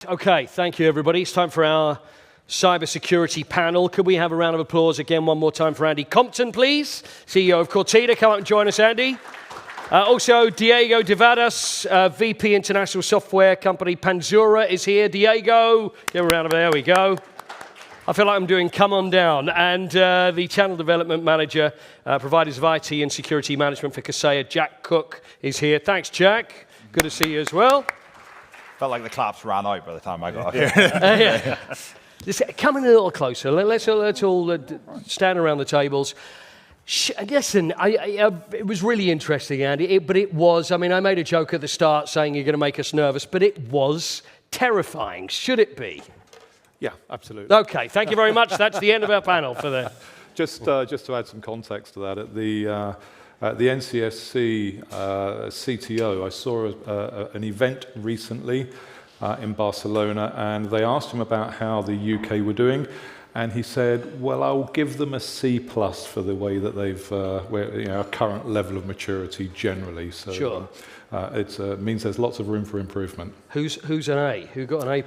Okay, thank you, everybody. It's time for our cybersecurity panel. Could we have a round of applause again one more time for Andy Compton, please? CEO of Cortida. Come up and join us, Andy. Also, Diego Devadas, VP International Software Company Panzura is here. Diego, give a round of, there we go. I feel like I'm doing Come On Down. And the Channel Development Manager, Providers of IT and Security Management for Kaseya, Jack Cooke, is here. Thanks, Jack. Good to see you as well. Felt like the claps ran out by the time I got up here. Just coming a little closer. Let's all stand around the tables. Listen, it was really interesting, Andy, but it was, I mean, I made a joke at the start saying you're going to make us nervous, but it was terrifying. Should it be? Yeah, absolutely. Okay, thank you very much. That's the end of our panel for the... Just to add some context to that, at the NCSC CTO, I saw an event recently in Barcelona, and they asked him about how the UK were doing, and he said, well, I'll give them a C+ for the way that they've, our current level of maturity generally. So sure. It means there's lots of room for improvement. Who's an A? Who got an A+?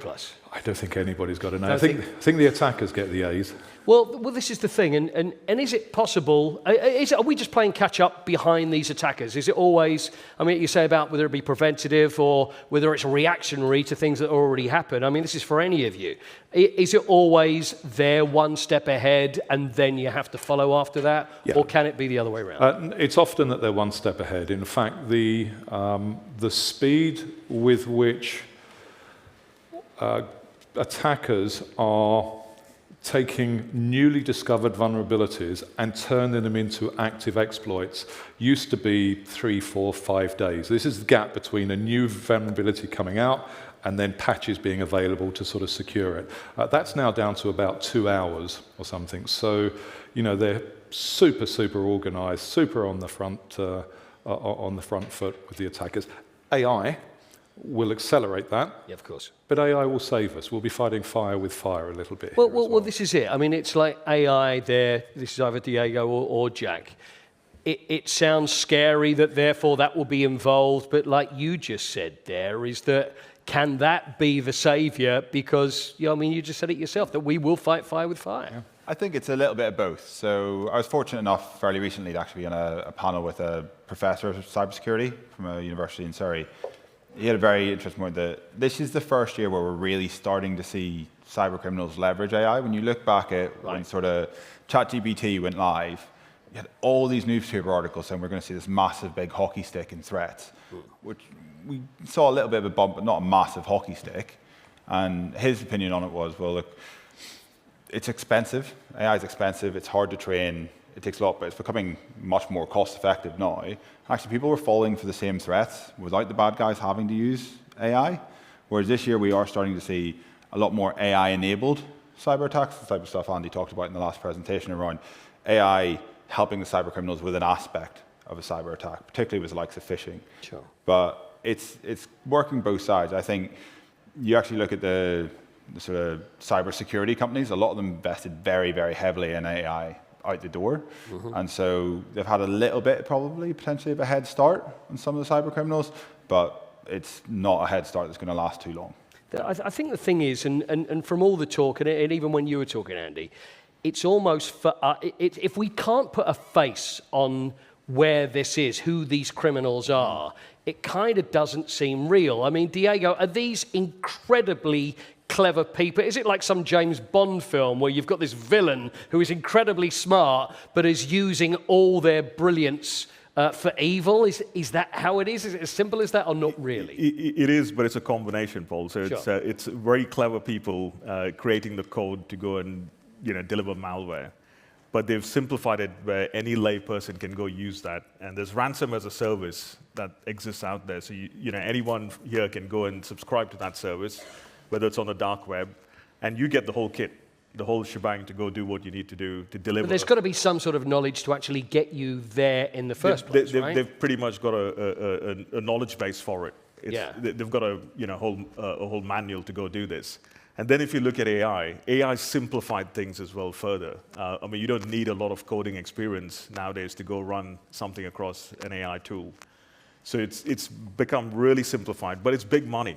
I don't think anybody's got an A. I think the attackers get the A's. Well, this is the thing, and is it possible, are we just playing catch-up behind these attackers? Is it always, I mean, you say about whether it be preventative or whether it's reactionary to things that already happen. I mean, this is for any of you. Is it always they're one step ahead and then you have to follow after that? Yeah. Or can it be the other way around? It's often that they're one step ahead. In fact, the speed with which attackers are taking newly discovered vulnerabilities and turning them into active exploits used to be 3, 4, 5 days. This is the gap between a new vulnerability coming out and then patches being available to sort of secure it. That's now down to about 2 hours or something. So, you know, they're super, super organized, super on the front foot with the attackers. AI will accelerate that. Yeah, of course. But AI will save us. We'll be fighting fire with fire a little bit. Well, this is it. I mean, it's like AI there. This is either Diego or Jack. It sounds scary that therefore that will be involved, but like you just said there, is that can that be the savior? Because, you know, I mean, you just said it yourself, that we will fight fire with fire. Yeah. I think it's a little bit of both. So I was fortunate enough fairly recently to actually be on a panel with a professor of cybersecurity from a university in Surrey. He had a very interesting point that this is the first year where we're really starting to see cyber criminals leverage AI. When you look back at when sort of ChatGPT went live, you had all these newspaper articles saying we're going to see this massive big hockey stick in threats, which we saw a little bit of a bump, but not a massive hockey stick. And his opinion on it was, well, look, it's expensive. AI is expensive. It's hard to train. It takes a lot, but it's becoming much more cost-effective now. Actually, people were falling for the same threats without the bad guys having to use AI, whereas this year we are starting to see a lot more AI-enabled cyber attacks, the type of stuff Andy talked about in the last presentation around AI helping the cyber criminals with an aspect of a cyber attack, particularly with the likes of phishing. Sure. But it's working both sides. I think you actually look at the sort of cybersecurity companies, a lot of them invested very, very heavily in AI out the door. Mm-hmm. And so they've had a little bit, probably, potentially of a head start on some of the cyber criminals, but it's not a head start that's going to last too long. I think the thing is, and from all the talk, and even when you were talking, Andy, it's almost, for if we can't put a face on where this is, who these criminals are, it kind of doesn't seem real. I mean, Diego, are these incredibly clever people? Is it like some James Bond film where you've got this villain who is incredibly smart but is using all their brilliance for evil? Is that how it is? Is it as simple as that or not really? It is, but it's a combination, Paul. So sure. It's very clever people creating the code to go and deliver malware. But they've simplified it where any layperson can go use that. And there's ransom as a service that exists out there. So anyone here can go and subscribe to that service, whether it's on the dark web, and you get the whole kit, the whole shebang to go do what you need to do to deliver. But there's got to be some sort of knowledge to actually get you there in the first place, right? They've pretty much got a knowledge base for it. They've got a whole manual to go do this. And then if you look at AI simplified things as well further. I mean, you don't need a lot of coding experience nowadays to go run something across an AI tool. So it's become really simplified, but it's big money.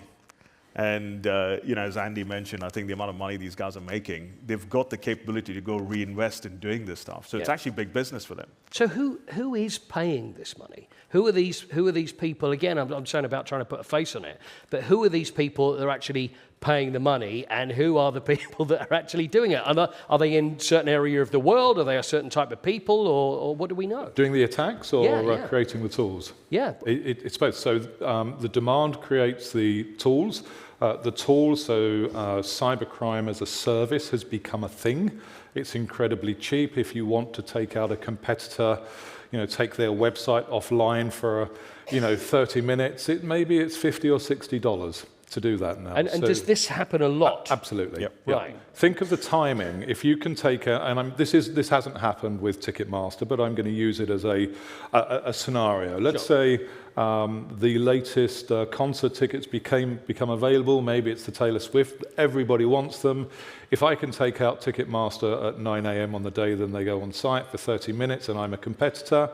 And as Andy mentioned, I think the amount of money these guys are making, they've got the capability to go reinvest in doing this stuff. So it's actually big business for them. So who is paying this money? Who are these people? Again, I'm saying about trying to put a face on it, but who are these people that are actually paying the money, and who are the people that are actually doing it? Are they in a certain area of the world? Are they a certain type of people, or what do we know? Doing the attacks or Yeah. creating the tools? Yeah. It's both. So the demand creates the tools. Cybercrime as a service has become a thing. It's incredibly cheap. If you want to take out a competitor, take their website offline for 30 minutes, maybe it's $50 or $60 to do that now. And does this happen a lot? Absolutely. Yep. Right. Think of the timing. If you can take this hasn't happened with Ticketmaster, but I'm going to use it as a scenario. Let's say the latest concert tickets become available. Maybe it's the Taylor Swift. Everybody wants them. If I can take out Ticketmaster at 9 a.m. on the day, then they go on site for 30 minutes, and I'm a competitor.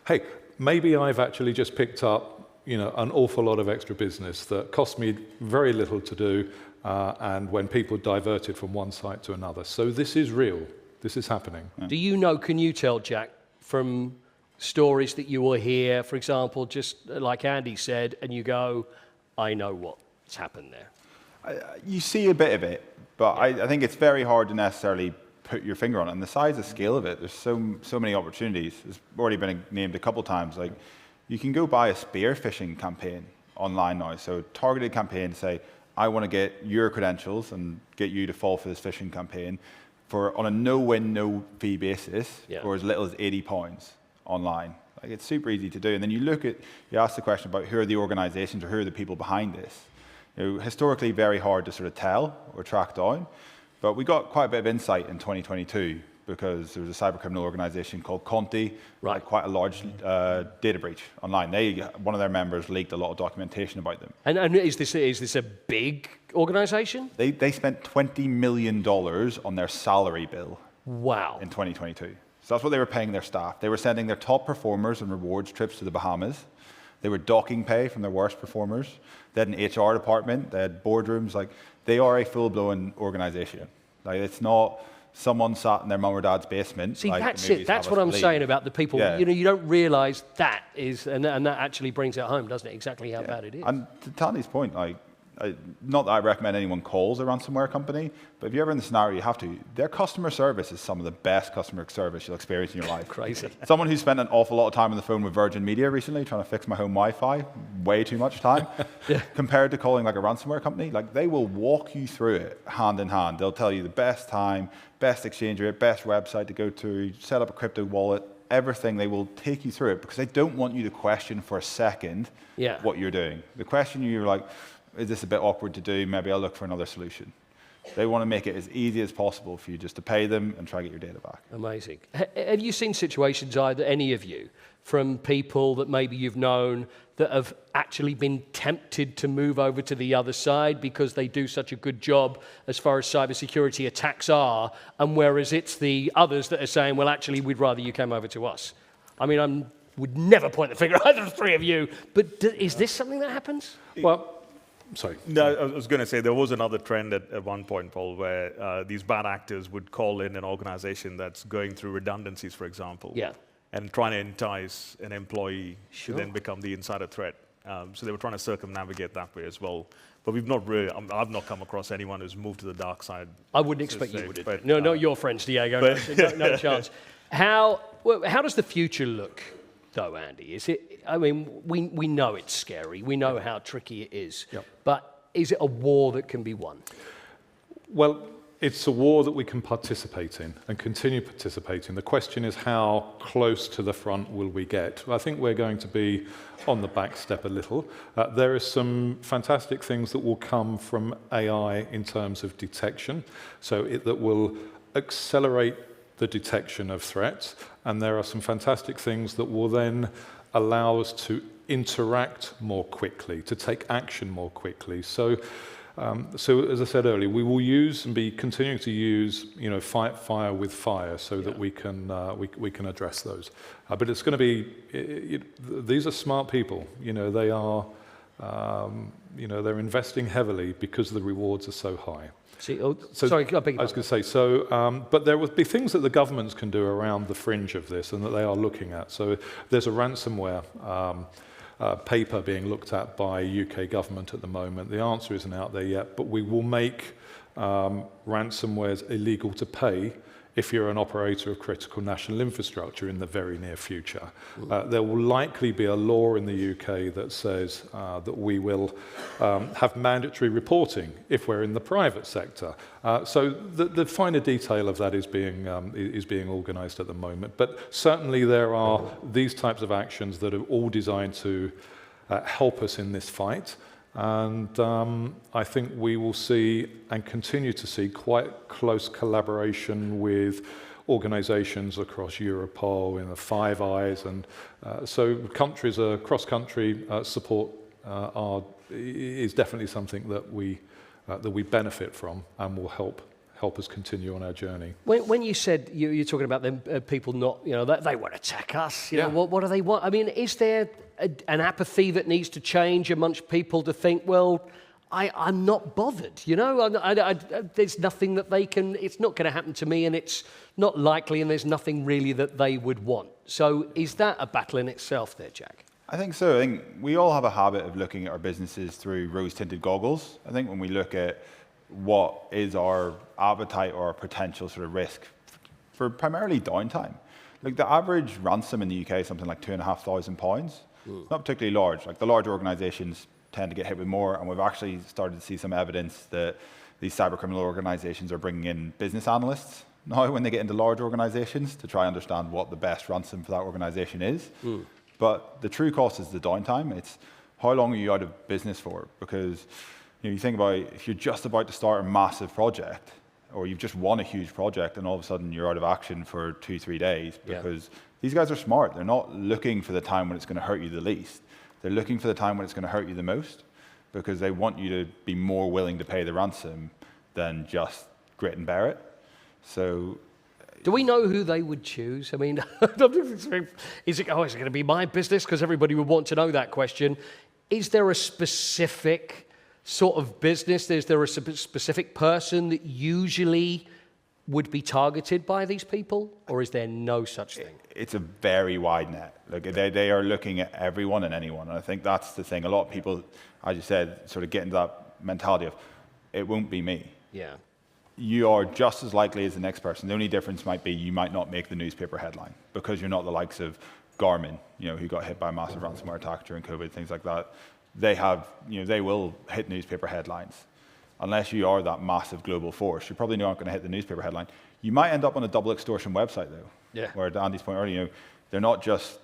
Hey, maybe I've actually just picked up an awful lot of extra business that cost me very little to do, and when people diverted from one site to another. So this is real. This is happening. Yeah. Can you tell, Jack, from stories that you will hear, for example, just like Andy said, and you go, I know what's happened there? You see a bit of it, but I think it's very hard to necessarily put your finger on it. And the size and scale of it, there's so many opportunities. It's already been named a couple times. Like, you can go buy a spear phishing campaign online now. So targeted campaign, say, I want to get your credentials and get you to fall for this phishing campaign on a no-win, no-fee basis, or as little as £80 online. Like, it's super easy to do. And then you ask the question about who are the organizations or who are the people behind this. Historically, very hard to sort of tell or track down. But we got quite a bit of insight in 2022 because there was a cybercriminal organization called Compton, had quite a large data breach online. One of their members leaked a lot of documentation about them. And is this a big organization? They spent $20 million on their salary bill. Wow. In 2022. So that's what they were paying their staff. They were sending their top performers on rewards trips to the Bahamas. They were docking pay from their worst performers. They had an HR department. They had boardrooms. Like, they are a full-blown organization. Like, it's not someone sat in their mum or dad's basement. See, that's it. That's what I'm saying about the people. Yeah. You don't realise that is, and that actually brings it home, doesn't it? Exactly how bad it is. And to Tanya's point, not that I recommend anyone calls a ransomware company, but if you're ever in the scenario you have to, their customer service is some of the best customer service you'll experience in your life. Crazy. Someone who spent an awful lot of time on the phone with Virgin Media recently trying to fix my home Wi-Fi, way too much time, compared to calling like a ransomware company, like they will walk you through it hand in hand. They'll tell you the best time, best exchange rate, best website to go to, set up a crypto wallet, everything. They will take you through it because they don't want you to question for a second what you're doing. The question you're like, is this a bit awkward to do? Maybe I'll look for another solution. They want to make it as easy as possible for you just to pay them and try to get your data back. Amazing. Have you seen situations, either any of you, from people that maybe you've known that have actually been tempted to move over to the other side because they do such a good job as far as cybersecurity attacks are, and whereas it's the others that are saying, well, actually, we'd rather you came over to us? I mean, I would never point the finger at either of the three of you, but is this something that happens? Well, sorry. No, I was going to say there was another trend at one point, Paul, where these bad actors would call in an organization that's going through redundancies, for example, and trying to entice an employee to then become the insider threat. So they were trying to circumnavigate that way as well. But we've not really, I've not come across anyone who's moved to the dark side. I wouldn't expect you would. But, no, not your friends, Diego. No chance. How does the future look, though, Andy? Is it? I mean, we know it's scary. We know how tricky it is. But is it a war that can be won? Well, it's a war that we can participate in and continue participating. The question is, how close to the front will we get? I think we're going to be on the back step a little. There are some fantastic things that will come from AI in terms of detection, that will accelerate the detection of threats, and there are some fantastic things that will then allow us to interact more quickly, to take action more quickly. So as I said earlier, we will use and be continuing to use, fight fire with fire, so that we can address those. But it's going to be these are smart people. They are They're investing heavily because the rewards are so high. Sorry, I beg your I was going to say, but there would be things that the governments can do around the fringe of this and that they are looking at. So there's a ransomware paper being looked at by UK government at the moment. The answer isn't out there yet, but we will make ransomwares illegal to pay if you're an operator of critical national infrastructure in the very near future. There will likely be a law in the UK that says that we will have mandatory reporting if we're in the private sector. So the finer detail of that is being organised at the moment. But certainly there are these types of actions that are all designed to help us in this fight. And I think we will see and continue to see quite close collaboration with organisations across Europol, Five Eyes, and so countries cross-country support is definitely something that we benefit from and will help us continue on our journey. When you said you're talking about them people not, they won't attack us. You know, what do they want? I mean, is there an apathy that needs to change amongst people to think, well, I'm not bothered, there's nothing that they can, it's not going to happen to me, and it's not likely, and there's nothing really that they would want. So is that a battle in itself there, Jack? I think so. I think we all have a habit of looking at our businesses through rose-tinted goggles. I think when we look at what is our appetite or our potential sort of risk for primarily downtime. Like the average ransom in the UK is something like £2,500. It's not particularly large. Like the larger organisations tend to get hit with more, and we've actually started to see some evidence that these cybercriminal organisations are bringing in business analysts now when they get into large organisations to try and understand what the best ransom for that organisation is. But the true cost is the downtime. It's how long are you out of business for? Because you think about if you're just about to start a massive project, or you've just won a huge project, and all of a sudden you're out of action for 2-3 days, because these guys are smart. They're not looking for the time when it's going to hurt you the least. They're looking for the time when it's going to hurt you the most, because they want you to be more willing to pay the ransom than just grit and bear it. So, do we know who they would choose? I mean, is it going to be my business? Because everybody would want to know that question. Is there a specific sort of business? Is there a specific person that usually would be targeted by these people, or is there no such thing? It's a very wide net. Like they are looking at everyone and anyone, and I think that's the thing. A lot of people, as you said, sort of get into that mentality of, it won't be me. Yeah. You are just as likely as the next person. The only difference might be you might not make the newspaper headline because you're not the likes of Garmin, who got hit by a massive ransomware attack during COVID, things like that. They have, they will hit newspaper headlines. Unless you are that massive global force, you're probably not going to hit the newspaper headline. You might end up on a double extortion website, though. Yeah. Where, to Andy's point earlier, they're not just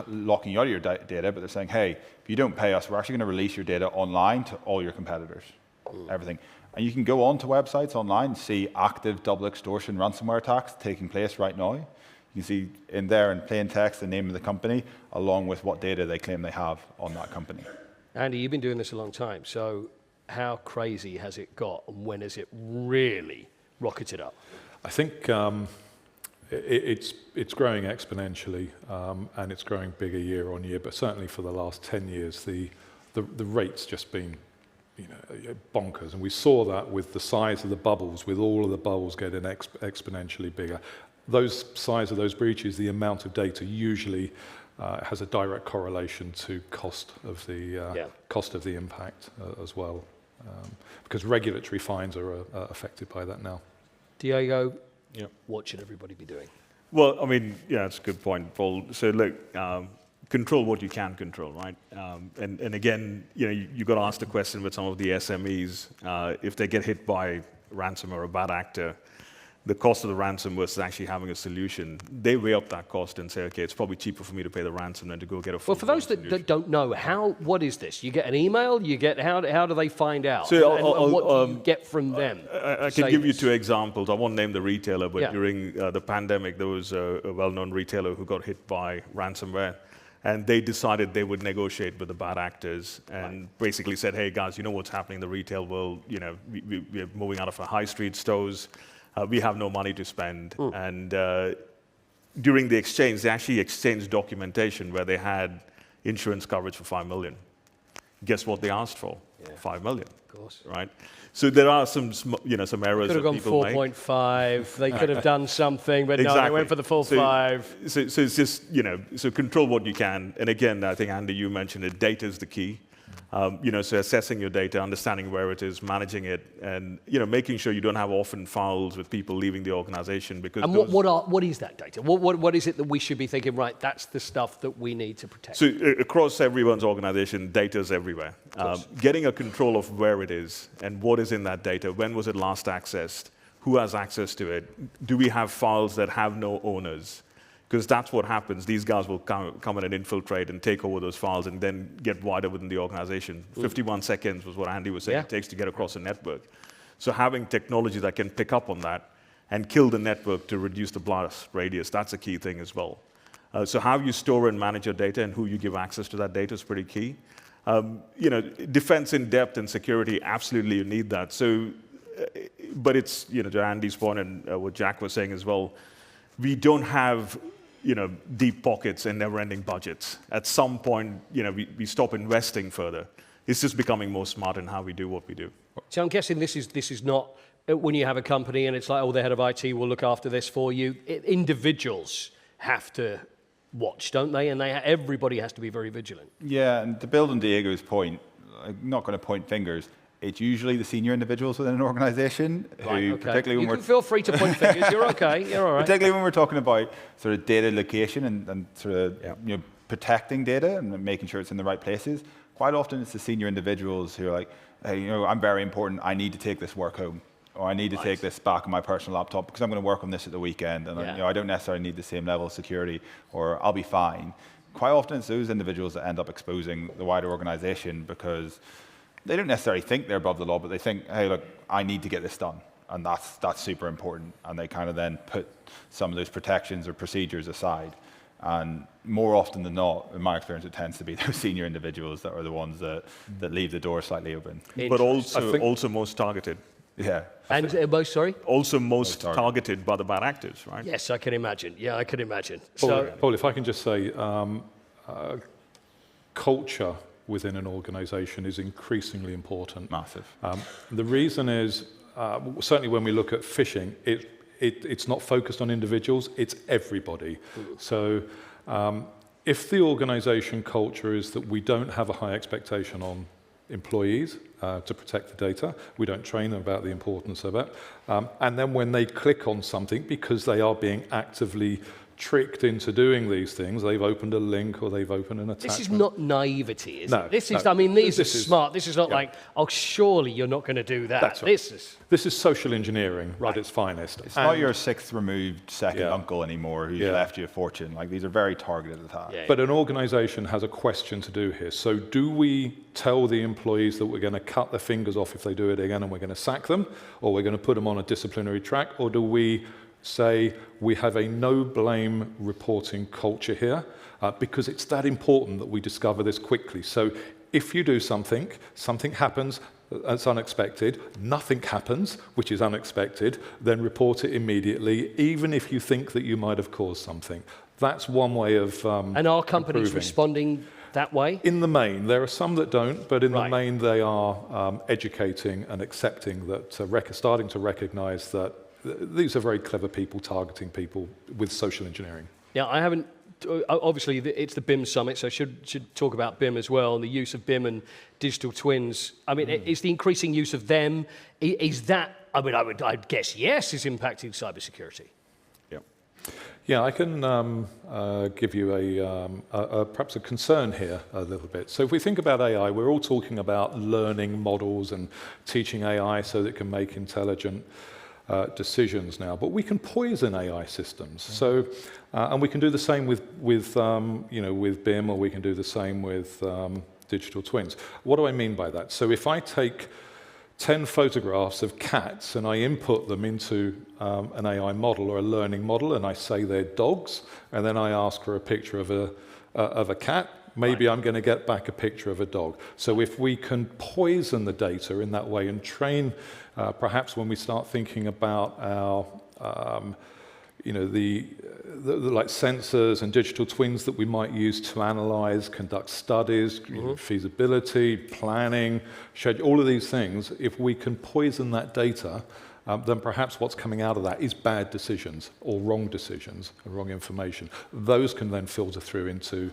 locking you out of your data, but they're saying, hey, if you don't pay us, we're actually going to release your data online to all your competitors, everything. And you can go on to websites online, see active double extortion ransomware attacks taking place right now. You can see in there in plain text the name of the company, along with what data they claim they have on that company. Andy, you've been doing this a long time, so how crazy has it got, and when has it really rocketed up? I think it's growing exponentially, and it's growing bigger year on year. But certainly for the last 10 years, the rate's just been bonkers, and we saw that with the size of the bubbles, with all of the bubbles getting exponentially bigger. Those size of those breaches, the amount of data usually has a direct correlation to cost of the impact as well, because regulatory fines are affected by that now. Diego, what should everybody be doing? Well, I mean, that's a good point, Paul. So look, control what you can control, right? And again, you got to ask the question with some of the SMEs, if they get hit by ransom or a bad actor, the cost of the ransom versus actually having a solution, they weigh up that cost and say, okay, it's probably cheaper for me to pay the ransom than to go get a full. Well, for those that don't know, what is this? You get an email, how do they find out? So and what do you get from them? I can give you 2 examples. I won't name the retailer, but during the pandemic, there was a well-known retailer who got hit by ransomware. And they decided they would negotiate with the bad actors and basically said, hey, guys, you know what's happening in the retail world? We're moving out of our high street stores. We have no money to spend. And during the exchange, they actually exchanged documentation where they had insurance coverage for $5 million. Guess what they asked for? Yeah. 5 million. Of course. Right? So there are some errors Could have that gone people make. 4.5. They could have done something, but no, they went for the full 5. So it's just, so control what you can. And again, I think, Andy, you mentioned it, data is the key. So assessing your data, understanding where it is, managing it, and making sure you don't have orphan files with people leaving the organization. Because And what is that data? What is it that we should be thinking, right, that's the stuff that we need to protect? So across everyone's organization, data is everywhere. Getting a control of where it is and what is in that data, when was it last accessed, who has access to it, do we have files that have no owners? Because that's what happens. These guys will come in and infiltrate and take over those files and then get wider within the organization. 51 seconds was what Andy was saying it takes to get across a network. So having technology that can pick up on that and kill the network to reduce the blast radius, that's a key thing as well. So how you store and manage your data and who you give access to that data is pretty key. Defense in depth and security, absolutely you need that. So, but it's, to Andy's point and what Jack was saying as well, we don't have deep pockets and never-ending budgets. At some point, we stop investing further. It's just becoming more smart in how we do what we do. So I'm guessing this is not when you have a company and it's like, oh, the head of IT will look after this for you. Individuals have to watch, don't they? And everybody has to be very vigilant. Yeah, and to build on Diego's point, I'm not going to point fingers. It's usually the senior individuals within an organization who, particularly when you can feel free to point fingers. You're okay. You're all right. Particularly when we're talking about sort of data location and sort of protecting data and making sure it's in the right places. Quite often, it's the senior individuals who are like, hey, I'm very important. I need to take this work home, or I need to take this back on my personal laptop because I'm going to work on this at the weekend, and I don't necessarily need the same level of security, or I'll be fine. Quite often, it's those individuals that end up exposing the wider organization because they don't necessarily think they're above the law, but they think, hey, look, I need to get this done. And that's super important. And they kind of then put some of those protections or procedures aside. And more often than not, in my experience, it tends to be those senior individuals that are the ones that leave the door slightly open. But also most targeted. Yeah. And most, sorry? Also most targeted by the bad actors, right? Yes, I can imagine. Yeah, I can imagine. Paul, if I can just say, culture within an organization is increasingly important. Massive. The reason is, certainly when we look at phishing, it's not focused on individuals, it's everybody. So if the organization culture is that we don't have a high expectation on employees to protect the data, we don't train them about the importance of it, and then when they click on something because they are being actively tricked into doing these things, they've opened a link or they've opened an attachment. This is not naivety, is it? This is, no. I mean, these are smart. This is not like, oh, surely you're not going to do that. That's right. This is social engineering at its finest. It's not your sixth removed second uncle anymore who's left you a fortune. Like, these are very targeted attacks. Yeah. But an organization has a question to do here. So do we tell the employees that we're going to cut their fingers off if they do it again and we're going to sack them, or we're going to put them on a disciplinary track, or do we say we have a no-blame reporting culture here because it's that important that we discover this quickly. So if you do something happens that's unexpected, nothing happens, which is unexpected, then report it immediately, even if you think that you might have caused something. That's one way of And are companies improving. Responding that way? In the main. There are some that don't, but in the main they are educating and accepting that, starting to recognize that these are very clever people targeting people with social engineering. Yeah, I haven't. Obviously, it's the BIM summit, so I should talk about BIM as well and the use of BIM and digital twins. I mean, is the increasing use of them? Is that? I mean, I'd guess yes, is impacting cybersecurity. Yeah. Yeah, I can give you perhaps a concern here a little bit. So if we think about AI, we're all talking about learning models and teaching AI so that it can make intelligent decisions now, but we can poison AI systems. So, and we can do the same with BIM, or we can do the same with digital twins. What do I mean by that? So if I take 10 photographs of cats and I input them into an AI model or a learning model, and I say they're dogs, and then I ask for a picture of a cat, maybe I'm going to get back a picture of a dog. So if we can poison the data in that way and train, perhaps when we start thinking about our the like sensors and digital twins that we might use to analyze, conduct studies, feasibility, planning, schedule, all of these things. If we can poison that data, then perhaps what's coming out of that is bad decisions or wrong decisions and wrong information. Those can then filter through into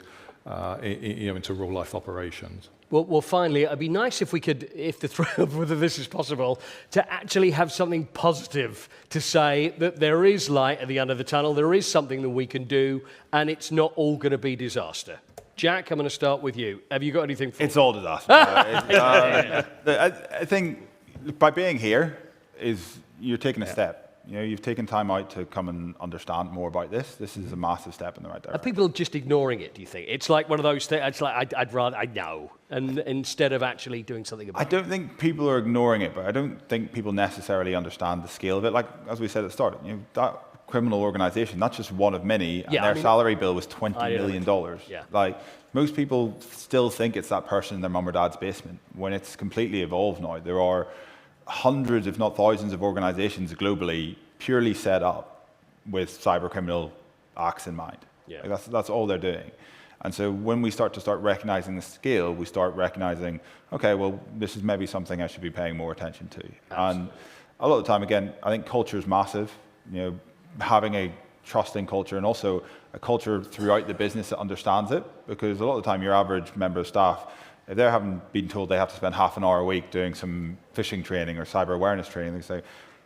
into real life operations. Well, finally, it'd be nice if we could, if the whether this is possible, to actually have something positive to say that there is light at the end of the tunnel, there is something that we can do, and it's not all going to be disaster. Jack, I'm going to start with you. Have you got anything for It's all disaster. I think by being here you're taking a step. You've taken time out to come and understand more about this. This is a massive step in the right direction. Are people just ignoring it, do you think? It's like one of those things, it's like, I know, and instead of actually doing something about it. I don't think people are ignoring it, but I don't think people necessarily understand the scale of it. Like, as we said at the start, that criminal organization, that's just one of many, and their salary bill was $20 million. Yeah. Like, most people still think it's that person in their mum or dad's basement, when it's completely evolved now. There are hundreds, if not thousands, of organizations globally purely set up with cyber criminal acts in mind. Yeah. Like that's all they're doing. And so when we start recognizing the scale, we start recognizing, okay, well, this is maybe something I should be paying more attention to. Absolutely. And a lot of the time, again, I think culture is massive. Having a trusting culture and also a culture throughout the business that understands it, because a lot of the time your average member of staff, if they haven't been told they have to spend half an hour a week doing some phishing training or cyber awareness training, they say,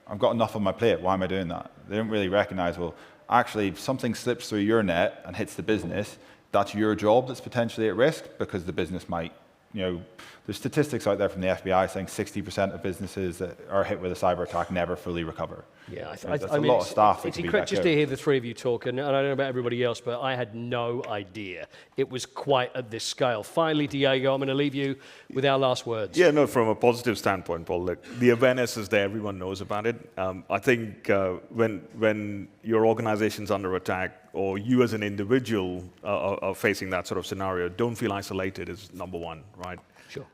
I've got enough on my plate, why am I doing that? They don't really recognize, well, actually, if something slips through your net and hits the business, that's your job that's potentially at risk, because the business might, there's statistics out there from the FBI saying 60% of businesses that are hit with a cyber attack never fully recover. Yeah, that's a lot of staff. It's incredible just to hear the three of you talk, and I don't know about everybody else, but I had no idea it was quite at this scale. Finally, Diego, I'm going to leave you with our last words. Yeah, no, from a positive standpoint, Paul, look, the awareness is there, everyone knows about it. I think when your organization's under attack, or you as an individual are facing that sort of scenario, don't feel isolated is number one, right? Sure.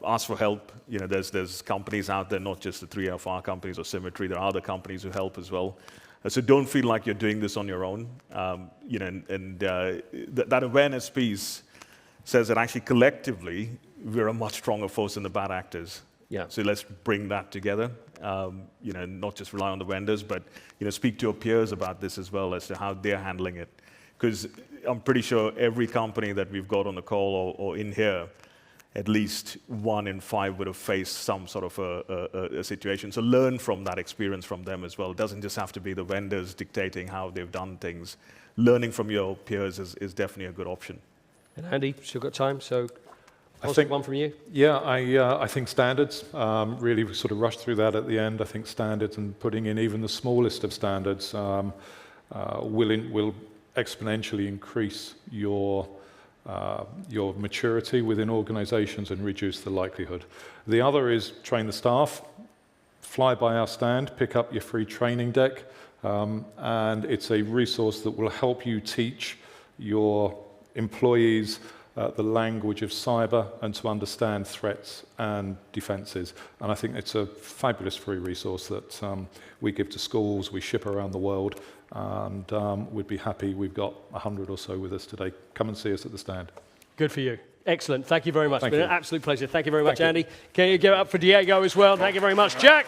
Ask for help. There's companies out there, not just the 3FR companies or Symmetry. There are other companies who help as well. So don't feel like you're doing this on your own. That awareness piece says that actually collectively we're a much stronger force than the bad actors. Yeah. So let's bring that together. Not just rely on the vendors, but speak to your peers about this as well as to how they're handling it. Because I'm pretty sure every company that we've got on the call or in here, at least 1 in 5 would have faced some sort of a situation. So learn from that experience from them as well. It doesn't just have to be the vendors dictating how they've done things. Learning from your peers is definitely a good option. And Andy, still got time, so I think one from you. Yeah, I think standards, really sort of rushed through that at the end. I think standards and putting in even the smallest of standards will exponentially increase your maturity within organizations and reduce the likelihood. The other is train the staff, fly by our stand, pick up your free training deck, and it's a resource that will help you teach your employees the language of cyber and to understand threats and defenses. And I think it's a fabulous free resource that we give to schools, we ship around the world, and we'd be happy. We've got 100 or so with us today. Come and see us at the stand. Good for you. Excellent. Thank you very much. It's been an absolute pleasure. Thank you very much, Thank you. Andy. Can you give it up for Diego as well? Thank you very much. Jack.